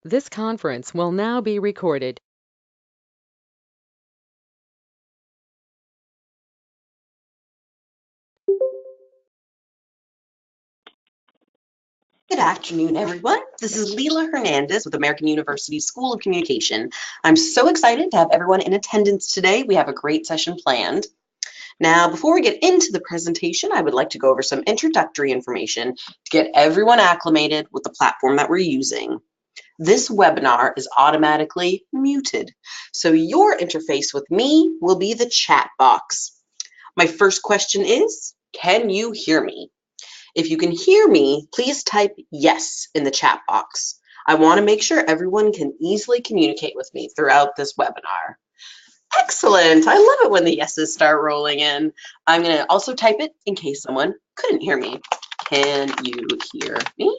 This conference will now be recorded. Good afternoon, everyone. This is Leila Hernandez with American University School of Communication. I'm so excited to have everyone in attendance today. We have a great session planned. Now, before we get into the presentation, I would like to go over some introductory information to get everyone acclimated with the platform that we're using. This webinar is automatically muted, so your interface with me will be the chat box. My first question is, can you hear me? If you can hear me, please type yes in the chat box. I want to make sure everyone can easily communicate with me throughout this webinar. Excellent. I love it when the yeses start rolling in. I'm going to also type it in case someone couldn't hear me. Can you hear me?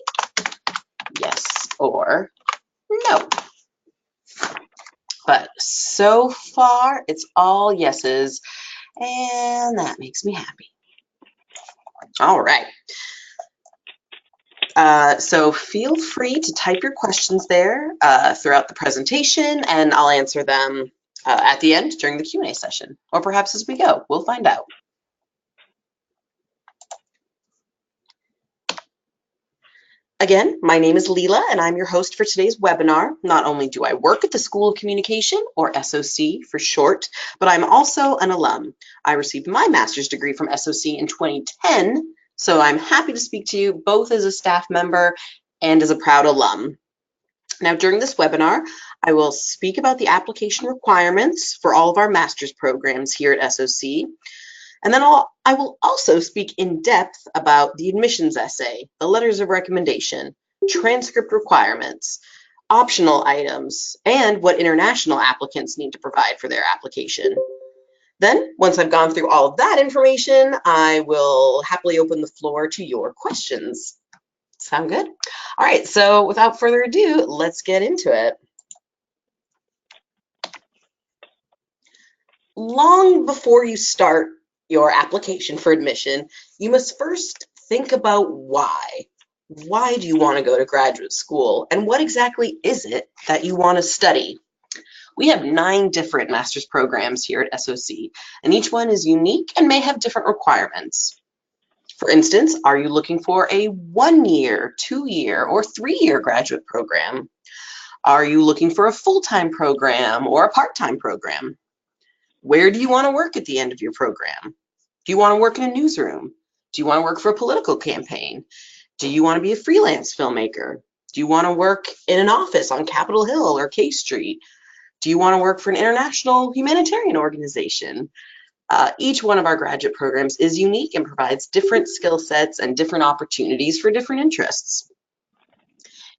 Yes or no. But so far, it's all yeses, and that makes me happy. All right. So feel free to type your questions there throughout the presentation, and I'll answer them at the end during the Q&A session, or perhaps as we go. We'll find out. Again, my name is Leila, and I'm your host for today's webinar. Not only do I work at the School of Communication, or SOC for short, but I'm also an alum. I received my master's degree from SOC in 2010, so I'm happy to speak to you both as a staff member and as a proud alum. Now, during this webinar, I will speak about the application requirements for all of our master's programs here at SOC. And then I will also speak in depth about the admissions essay, the letters of recommendation, transcript requirements, optional items, and what international applicants need to provide for their application. Then, once I've gone through all of that information, I will happily open the floor to your questions. Sound good? All right, so without further ado, let's get into it. Long before you start your application for admission, you must first think about why. Why do you want to go to graduate school? And what exactly is it that you want to study? We have 9 different master's programs here at SOC, and each one is unique and may have different requirements. For instance, are you looking for a 1-year, 2-year, or 3-year graduate program? Are you looking for a full-time program or a part-time program? Where do you want to work at the end of your program? Do you want to work in a newsroom? Do you want to work for a political campaign? Do you want to be a freelance filmmaker? Do you want to work in an office on Capitol Hill or K Street? Do you want to work for an international humanitarian organization? Each one of our graduate programs is unique and provides different skill sets and different opportunities for different interests.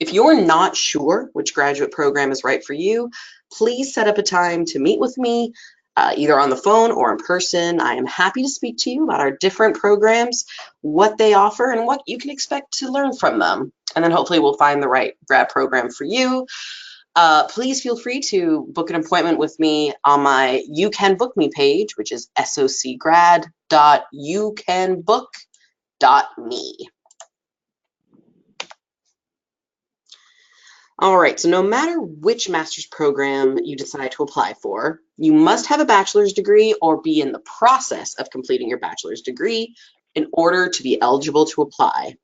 If you're not sure which graduate program is right for you, please set up a time to meet with me, either on the phone or in person. I am happy to speak to you about our different programs, what they offer, and what you can expect to learn from them. And then hopefully we'll find the right grad program for you. Please feel free to book an appointment with me on my You Can Book Me page, which is socgrad.youcanbook.me. All right, so no matter which master's program you decide to apply for, you must have a bachelor's degree or be in the process of completing your bachelor's degree in order to be eligible to apply.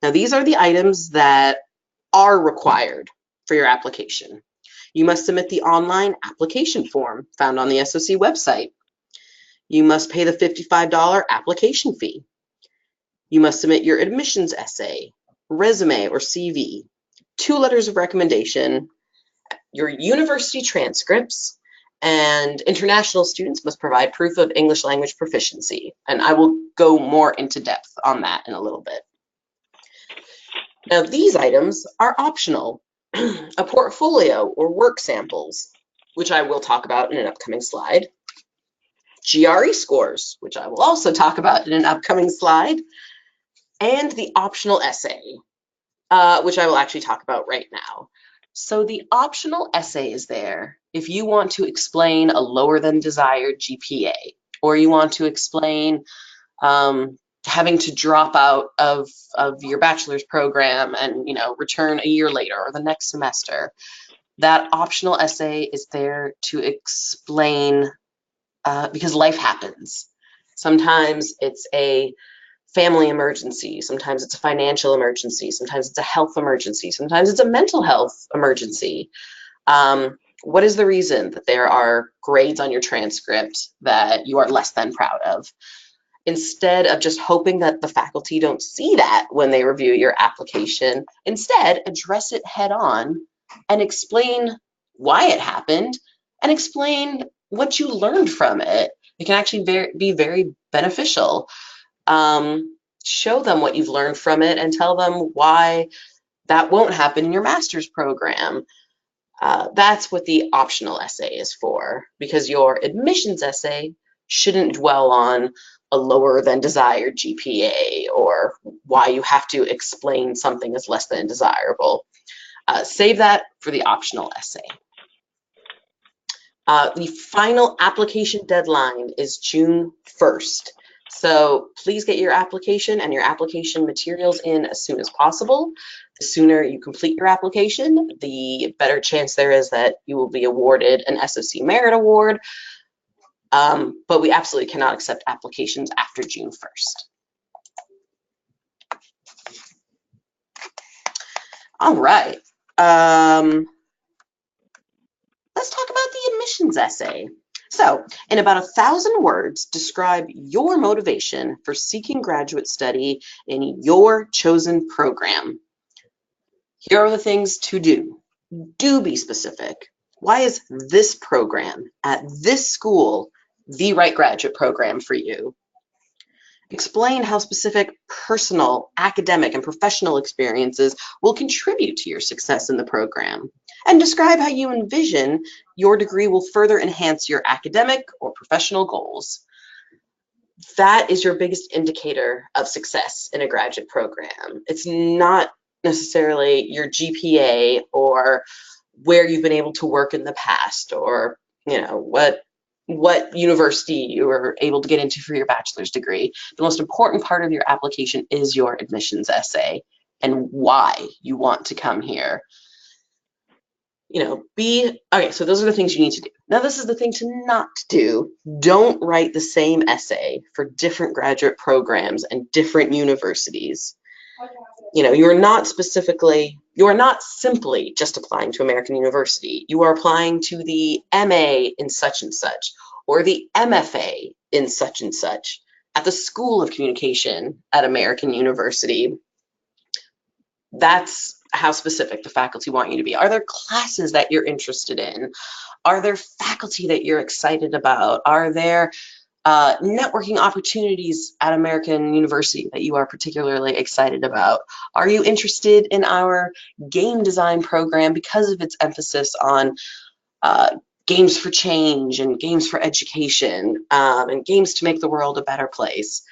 Now, these are the items that are required for your application. You must submit the online application form found on the SOC website. You must pay the $55 application fee. You must submit your admissions essay, resume or CV, 2 letters of recommendation, your university transcripts, and international students must provide proof of English language proficiency. And I will go more into depth on that in a little bit. Now, these items are optional. A portfolio or work samples, which I will talk about in an upcoming slide. GRE scores, which I will also talk about in an upcoming slide. And the optional essay, which I will actually talk about right now. So the optional essay is there if you want to explain a lower than desired GPA, or you want to explain having to drop out of your bachelor's program and, return a year later or the next semester. That optional essay is there to explain, because life happens. Sometimes it's a family emergency, sometimes it's a financial emergency, sometimes it's a health emergency, sometimes it's a mental health emergency. What is the reason that there are grades on your transcript that you are less than proud of? Instead of just hoping that the faculty don't see that when they review your application, instead address it head on and explain why it happened and explain what you learned from it. It can actually be very beneficial. Show them what you've learned from it and tell them why that won't happen in your master's program. That's what the optional essay is for, because your admissions essay shouldn't dwell on a lower than desired GPA or why you have to explain something as less than desirable. Save that for the optional essay. The final application deadline is June 1st. So please get your application and your application materials in as soon as possible. The sooner you complete your application, the better chance there is that you will be awarded an SOC Merit Award. But we absolutely cannot accept applications after June 1st. All right. Let's talk about the admissions essay. So, in about 1,000 words, describe your motivation for seeking graduate study in your chosen program. Here are the things to do. Do be specific. Why is this program at this school the right graduate program for you? Explain how specific personal, academic, and professional experiences will contribute to your success in the program. And describe how you envision your degree will further enhance your academic or professional goals. That is your biggest indicator of success in a graduate program. It's not necessarily your GPA or where you've been able to work in the past, or what university you were able to get into for your bachelor's degree. The most important part of your application is your admissions essay and why you want to come here. Okay, so those are the things you need to do. Now, this is the thing to not do. Don't write the same essay for different graduate programs and different universities. You are not simply just applying to American University. You are applying to the MA in such and such, or the MFA in such and such, at the School of Communication at American University. That's how specific the faculty want you to be. Are there classes that you're interested in? Are there faculty that you're excited about? Are there networking opportunities at American University that you are particularly excited about? Are you interested in our game design program because of its emphasis on games for change and games for education and games to make the world a better place?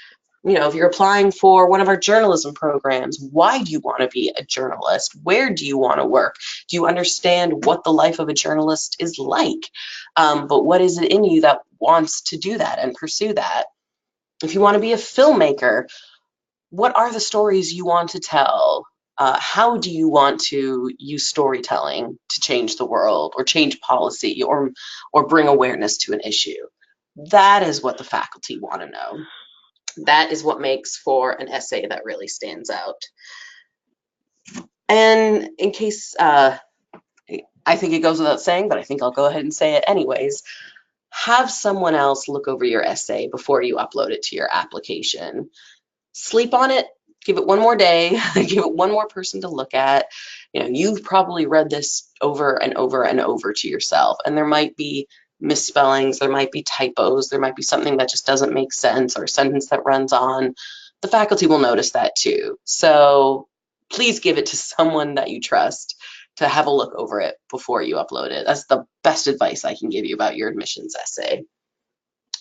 If you're applying for one of our journalism programs, why do you want to be a journalist? Where do you want to work? Do you understand what the life of a journalist is like? But what is it in you that wants to do that and pursue that? If you want to be a filmmaker, what are the stories you want to tell? How do you want to use storytelling to change the world or change policy or bring awareness to an issue? That is what the faculty want to know. That is what makes for an essay that really stands out. And in case, I think it goes without saying, but I think I'll go ahead and say it anyways, have someone else look over your essay before you upload it to your application. Sleep on it, give it one more day, give it one more person to look at. You've probably read this over and over and over to yourself, and there might be misspellings, there might be typos, there might be something that just doesn't make sense or a sentence that runs on. The faculty will notice that too. So please give it to someone that you trust to have a look over it before you upload it. That's the best advice I can give you about your admissions essay.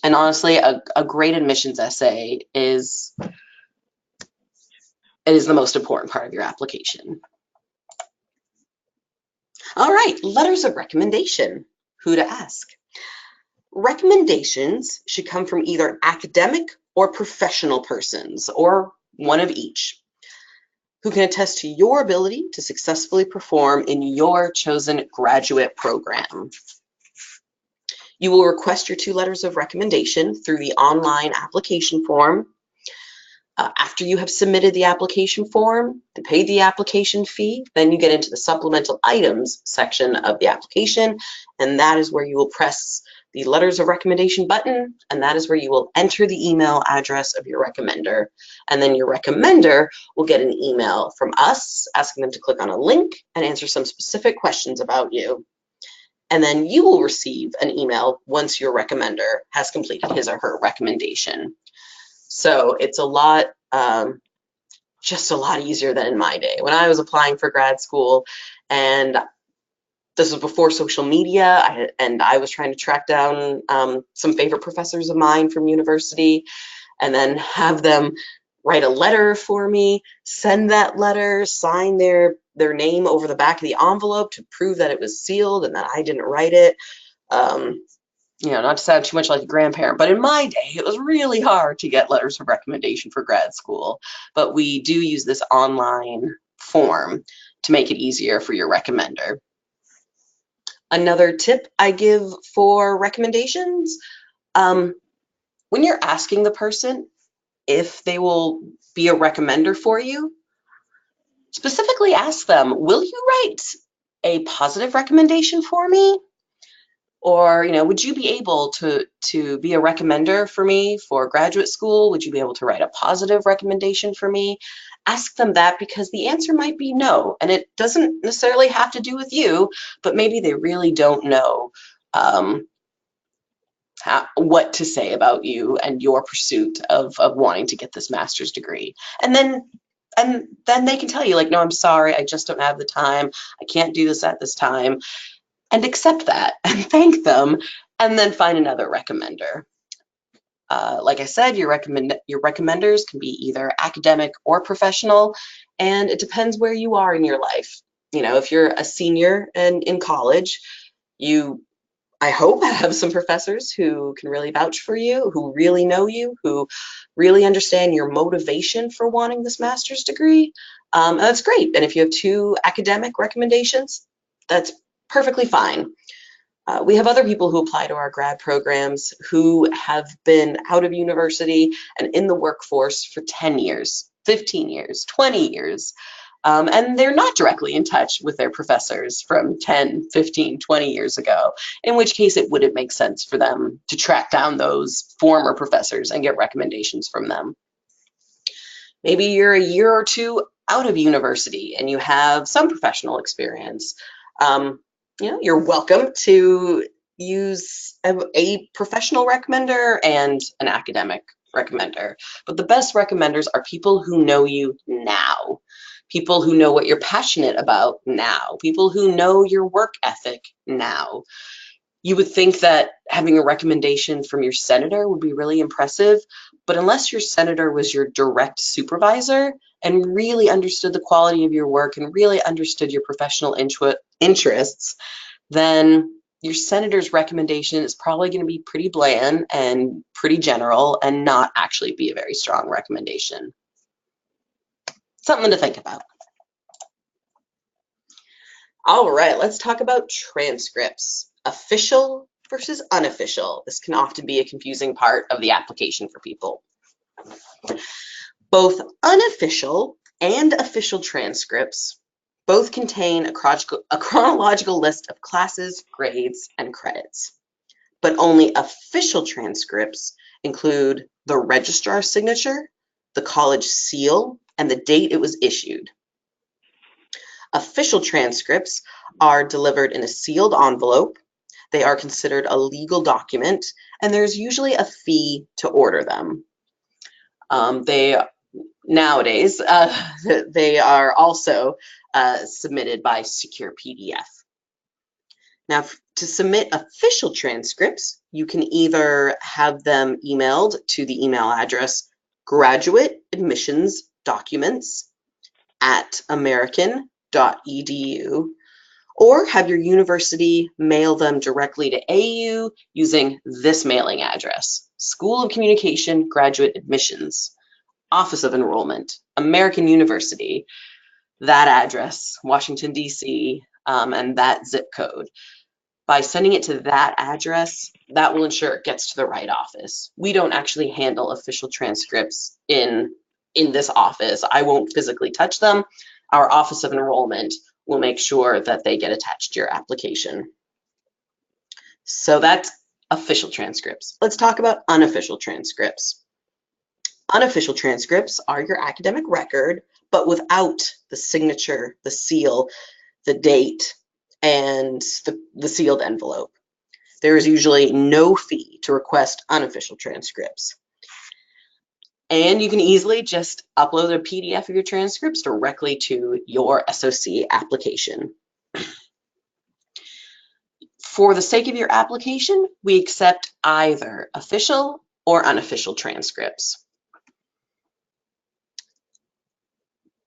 And honestly, a great admissions essay is the most important part of your application. All right, letters of recommendation. Who to ask? Recommendations should come from either academic or professional persons, or one of each, who can attest to your ability to successfully perform in your chosen graduate program. You will request your 2 letters of recommendation through the online application form. After you have submitted the application form and paid the application fee, then you get into the supplemental items section of the application, and that is where you will press the letters of recommendation button, and that is where you will enter the email address of your recommender. And then your recommender will get an email from us asking them to click on a link and answer some specific questions about you. And then you will receive an email once your recommender has completed his or her recommendation. So it's a lot, just a lot easier than in my day. When I was applying for grad school, and this was before social media, I was trying to track down some favorite professors of mine from university, and then have them write a letter for me, send that letter, sign their name over the back of the envelope to prove that it was sealed and that I didn't write it. You know, not to sound too much like a grandparent, but in my day, it was really hard to get letters of recommendation for grad school. But we do use this online form to make it easier for your recommender. Another tip I give for recommendations, when you're asking the person if they will be a recommender for you, specifically ask them, will you write a positive recommendation for me? Or, you know, would you be able to be a recommender for me for graduate school? Would you be able to write a positive recommendation for me? Ask them that, because the answer might be no, and it doesn't necessarily have to do with you, but maybe they really don't know what to say about you and your pursuit of wanting to get this master's degree. And then they can tell you, like, no, I'm sorry, I just don't have the time. I can't do this at this time. And accept that and thank them, and then find another recommender. Like I said, your recommenders can be either academic or professional, and it depends where you are in your life. You know, if you're a senior and in college, I hope, have some professors who can really vouch for you, who really know you, who really understand your motivation for wanting this master's degree. And that's great. And if you have 2 academic recommendations, that's perfectly fine. We have other people who apply to our grad programs who have been out of university and in the workforce for 10 years, 15 years, 20 years. And they're not directly in touch with their professors from 10, 15, 20 years ago, in which case it wouldn't make sense for them to track down those former professors and get recommendations from them. Maybe you're a year or 2 out of university and you have some professional experience. You know, you're welcome to use a professional recommender and an academic recommender. But the best recommenders are people who know you now, people who know what you're passionate about now, people who know your work ethic now. You would think that having a recommendation from your senator would be really impressive, but unless your senator was your direct supervisor and really understood the quality of your work and really understood your professional interests, then your senator's recommendation is probably going to be pretty bland and pretty general and not actually be a very strong recommendation. Something to think about. All right, let's talk about transcripts. Official versus unofficial. This can often be a confusing part of the application for people. Both unofficial and official transcripts both contain a chronological list of classes, grades, and credits. But only official transcripts include the registrar's signature, the college seal, and the date it was issued. Official transcripts are delivered in a sealed envelope. They are considered a legal document, and there's usually a fee to order them. Nowadays, they are also submitted by secure PDF. Now, to submit official transcripts, you can either have them emailed to the email address graduateadmissionsdocuments@american.edu, or have your university mail them directly to AU using this mailing address: School of Communication Graduate Admissions, Office of Enrollment, American University, that address, Washington, D.C., and that zip code. By sending it to that address, that will ensure it gets to the right office. We don't actually handle official transcripts in this office. I won't physically touch them. Our Office of Enrollment will make sure that they get attached to your application. So that's official transcripts. Let's talk about unofficial transcripts. Unofficial transcripts are your academic record, but without the signature, the seal, the date, and the sealed envelope. There is usually no fee to request unofficial transcripts. And you can easily just upload a PDF of your transcripts directly to your SOC application. For the sake of your application, we accept either official or unofficial transcripts.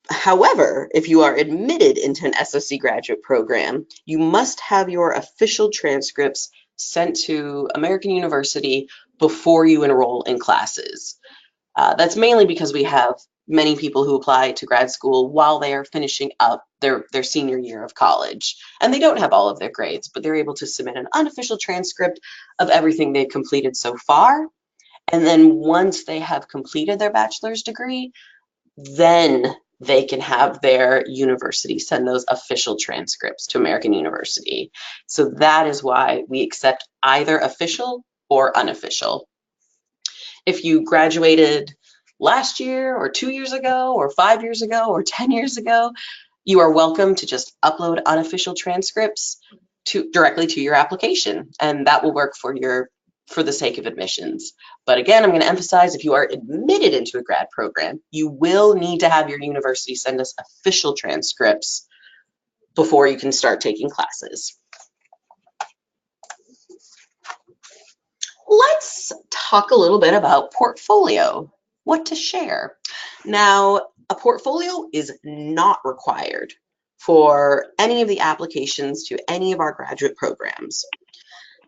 However, if you are admitted into an SOC graduate program, you must have your official transcripts sent to American University before you enroll in classes. That's mainly because we have many people who apply to grad school while they are finishing up their senior year of college. And they don't have all of their grades, but they're able to submit an unofficial transcript of everything they've completed so far. And then once they have completed their bachelor's degree, then they can have their university send those official transcripts to American University. So that is why we accept either official or unofficial. If you graduated last year or 2 years ago or 5 years ago or 10 years ago, you are welcome to just upload unofficial transcripts directly to your application, and that will work for the sake of admissions. But again, I'm going to emphasize, if you are admitted into a grad program, you will need to have your university send us official transcripts before you can start taking classes. Let's talk a little bit about portfolio, what to share. Now, a portfolio is not required for any of the applications to any of our graduate programs,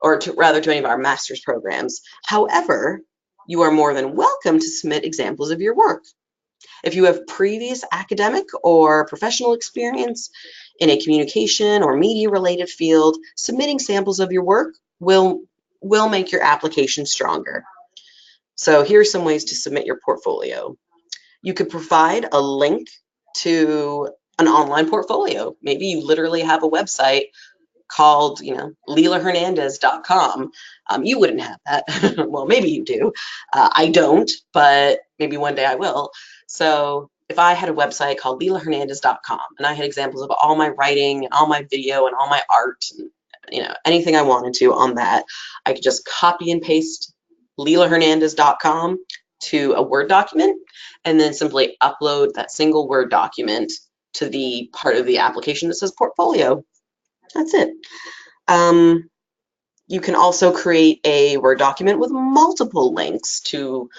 or rather to any of our master's programs. However, you are more than welcome to submit examples of your work. If you have previous academic or professional experience in a communication or media related field, submitting samples of your work will make your application stronger. So here are some ways to submit your portfolio. You could provide a link to an online portfolio. Maybe you literally have a website called, LeilaHernandez.com. You wouldn't have that. Well, maybe you do. I don't, but maybe one day I will. So if I had a website called LeilaHernandez.com and I had examples of all my writing and all my video and all my art and anything I wanted to on that, I could just copy and paste LeilaHernandez.com to a Word document and then simply upload that single Word document to the part of the application that says portfolio. That's it. You can also create a Word document with multiple links to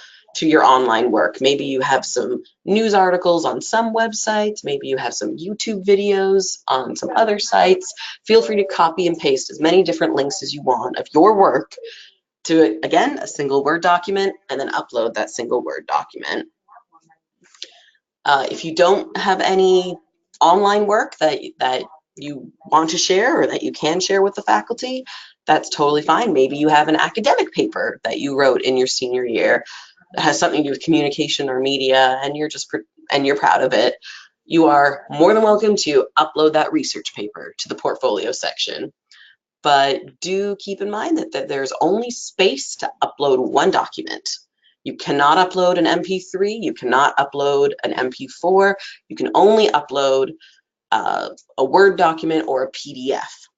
your online work. Maybe you have some news articles on some websites. Maybe you have some YouTube videos on some other sites. Feel free to copy and paste as many different links as you want of your work to, again, a single Word document, and then upload that single Word document. If you don't have any online work that you want to share or that you can share with the faculty, that's totally fine. Maybe you have an academic paper that you wrote in your senior year that has something to do with communication or media, and you're proud of it. You are more than welcome to upload that research paper to the portfolio section. But do keep in mind that there's only space to upload one document. You cannot upload an MP3, you cannot upload an MP4, you can only upload a Word document or a PDF.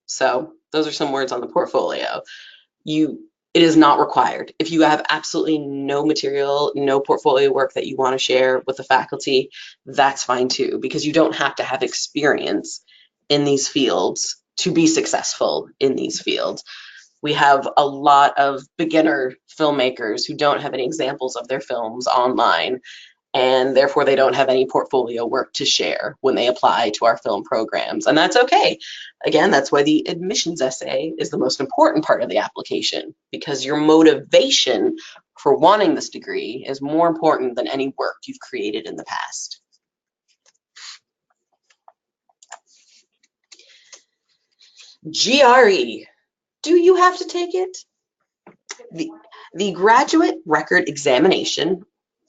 So those are some words on the portfolio. It is not required. If you have absolutely no material, no portfolio work that you want to share with the faculty, that's fine too, because you don't have to have experience in these fields to be successful in these fields. We have a lot of beginner filmmakers who don't have any examples of their films online, and therefore they don't have any portfolio work to share when they apply to our film programs. And that's okay. Again, that's why the admissions essay is the most important part of the application, because your motivation for wanting this degree is more important than any work you've created in the past. GRE. Do you have to take it? The Graduate Record Examination,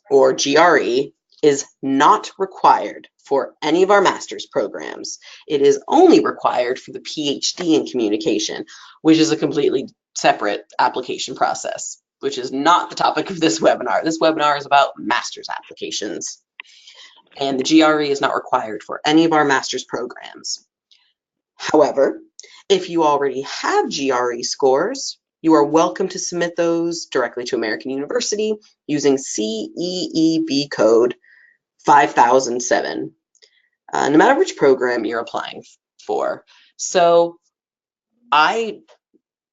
or GRE, is not required for any of our master's programs. It is only required for the PhD in communication, which is a completely separate application process, which is not the topic of this webinar. This webinar is about master's applications. And the GRE is not required for any of our master's programs. However, if you already have GRE scores, you are welcome to submit those directly to American University using CEEB code 5007, no matter which program you're applying for. So I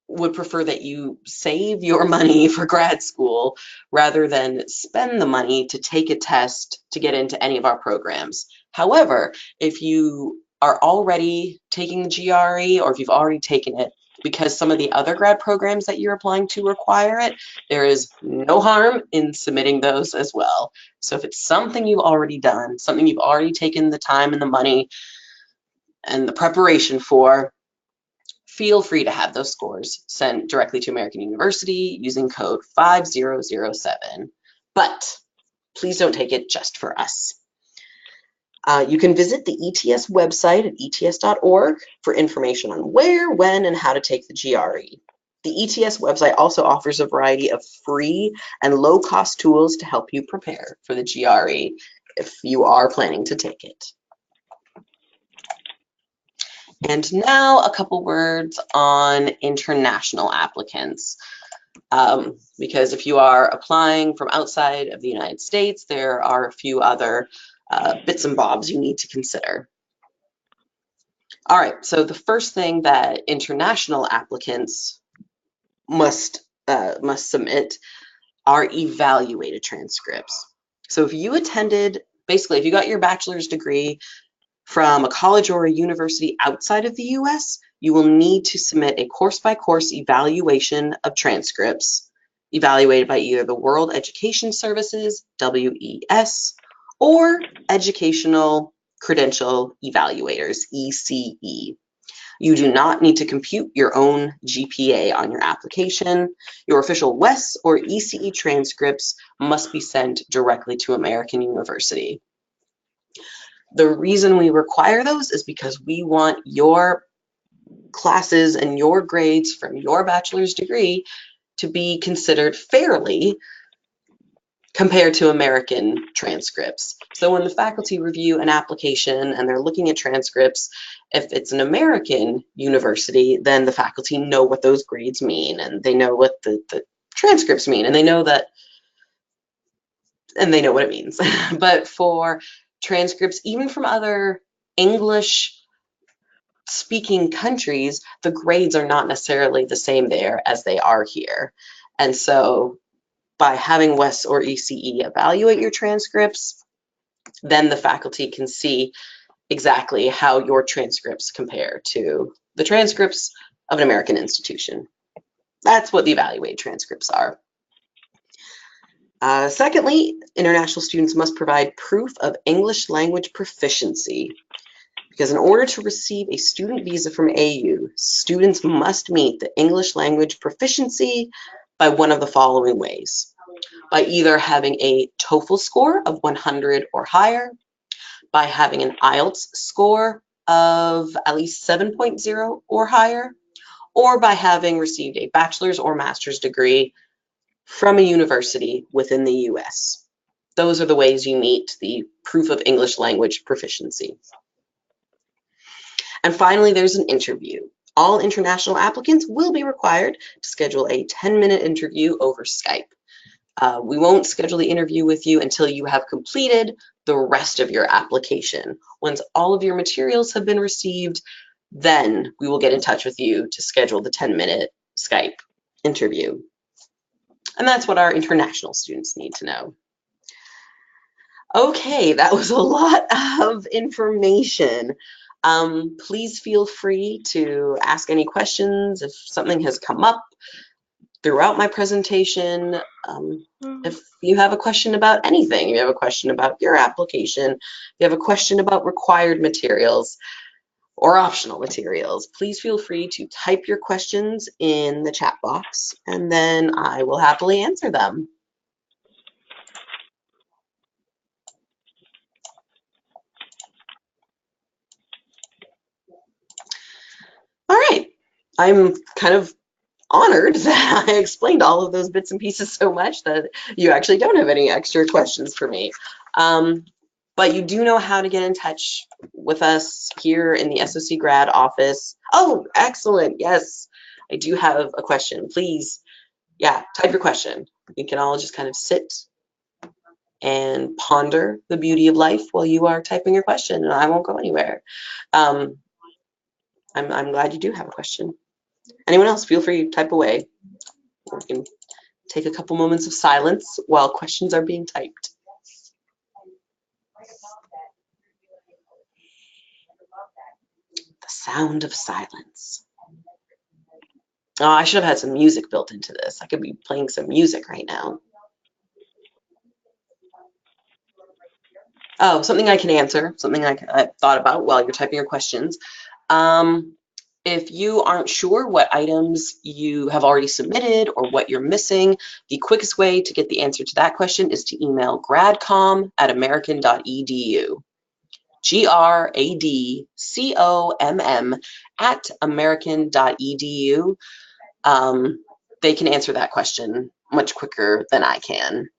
would prefer that you save your money for grad school rather than spend the money to take a test to get into any of our programs. However, if you are already taking the GRE, or if you've already taken it because some of the other grad programs that you're applying to require it, there is no harm in submitting those as well. So if it's something you've already done, something you've already taken the time and the money and the preparation for, feel free to have those scores sent directly to American University using code 5007. But please don't take it just for us. You can visit the ETS website at ets.org for information on where, when, and how to take the GRE. The ETS website also offers a variety of free and low-cost tools to help you prepare for the GRE if you are planning to take it. And now a couple words on international applicants. Because if you are applying from outside of the United States, there are a few other bits and bobs you need to consider. All right, so the first thing that international applicants must submit are evaluated transcripts. So if you attended, basically, if you got your bachelor's degree from a college or a university outside of the US, you will need to submit a course-by-course evaluation of transcripts evaluated by either the World Education Services, WES, or Educational Credential Evaluators, ECE. You do not need to compute your own GPA on your application. Your official WES or ECE transcripts must be sent directly to American University. The reason we require those is because we want your classes and your grades from your bachelor's degree to be considered fairly compared to American transcripts. So when the faculty review an application and they're looking at transcripts, if it's an American university, then the faculty know what those grades mean, and they know what the transcripts mean, and they know what it means. But for transcripts, even from other English speaking countries, the grades are not necessarily the same there as they are here. And so by having WES or ECE evaluate your transcripts, then the faculty can see exactly how your transcripts compare to the transcripts of an American institution. That's what the evaluated transcripts are. Secondly, international students must provide proof of English language proficiency, because in order to receive a student visa from AU, students must meet the English language proficiency by one of the following ways: by either having a TOEFL score of 100 or higher, by having an IELTS score of at least 7.0 or higher, or by having received a bachelor's or master's degree from a university within the US. Those are the ways you meet the proof of English language proficiency. And finally, there's an interview. All international applicants will be required to schedule a 10-minute interview over Skype. We won't schedule the interview with you until you have completed the rest of your application. Once all of your materials have been received, then we will get in touch with you to schedule the 10-minute Skype interview. And that's what our international students need to know. Okay, that was a lot of information. Please feel free to ask any questions if something has come up throughout my presentation. If you have a question about anything, if you have a question about your application, if you have a question about required materials or optional materials, please feel free to type your questions in the chat box, and then I will happily answer them. All right, I'm kind of honored that I explained all of those bits and pieces so much that you actually don't have any extra questions for me. But you do know how to get in touch with us here in the SOC grad office. Oh, excellent. Yes, I do have a question. Please, yeah, type your question. We can all just kind of sit and ponder the beauty of life while you are typing your question, and I won't go anywhere. I'm glad you do have a question. Anyone else, feel free to type away. We can take a couple moments of silence while questions are being typed. The sound of silence. Oh, I should have had some music built into this. I could be playing some music right now. Oh, something I can answer, something I thought about while you're typing your questions. If you aren't sure what items you have already submitted or what you're missing, the quickest way to get the answer to that question is to email gradcomm@american.edu. gradcomm@american.edu. They can answer that question much quicker than I can.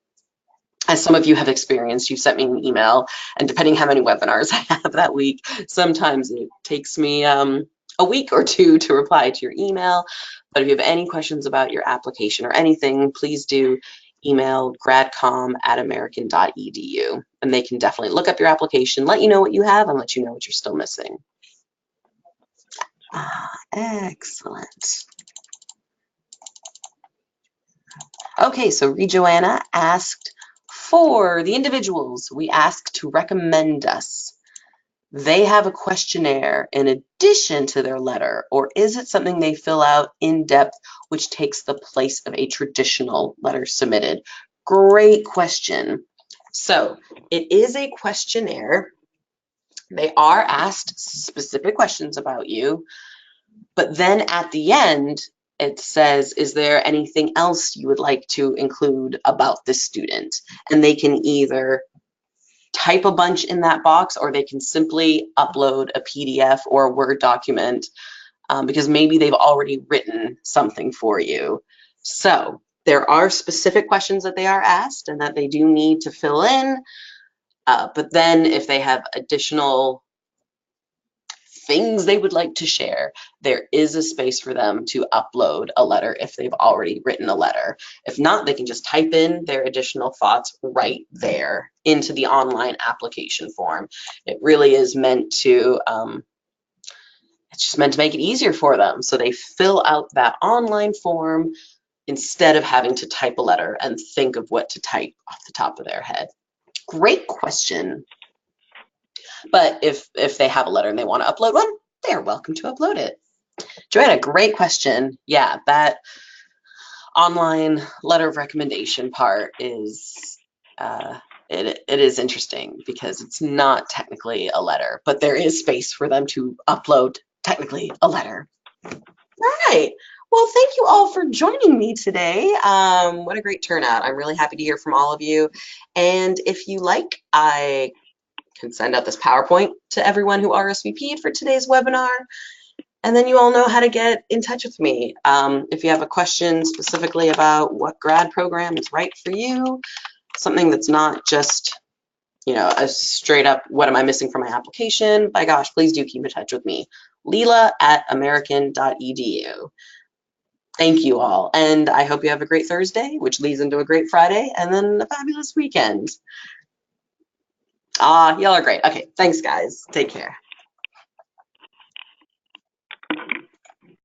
As some of you have experienced, you sent me an email, and depending how many webinars I have that week, sometimes it takes me a week or two to reply to your email. But if you have any questions about your application or anything, please do email gradcomm@american.edu, and they can definitely look up your application, let you know what you have, and let you know what you're still missing. Excellent. Okay, so Joanna asked, for the individuals we ask to recommend us, they have a questionnaire in addition to their letter, or is it something they fill out in depth, which takes the place of a traditional letter submitted? Great question. So it is a questionnaire. They are asked specific questions about you, but then at the end, it says, is there anything else you would like to include about this student? And they can either type a bunch in that box, or they can simply upload a PDF or a Word document because maybe they've already written something for you. So there are specific questions that they are asked and that they do need to fill in. But then if they have additional things they would like to share, there is a space for them to upload a letter if they've already written a letter. If not, they can just type in their additional thoughts right there into the online application form. It really is meant to, it's just meant to make it easier for them. So they fill out that online form instead of having to type a letter and think of what to type off the top of their head. Great question. But if they have a letter and they want to upload one, they're welcome to upload it. Joanna, great question. Yeah, that online letter of recommendation part is, it is interesting because it's not technically a letter, but there is space for them to upload technically a letter. All right. Well, thank you all for joining me today. What a great turnout. I'm really happy to hear from all of you. And if you like, I can send out this PowerPoint to everyone who RSVP'd for today's webinar. And then you all know how to get in touch with me. If you have a question specifically about what grad program is right for you, something that's not just, you know, a straight up, what am I missing from my application? By gosh, please do keep in touch with me. Leela@american.edu. Thank you all. And I hope you have a great Thursday, which leads into a great Friday, and then a fabulous weekend. Y'all are great. Okay, thanks guys. Take care.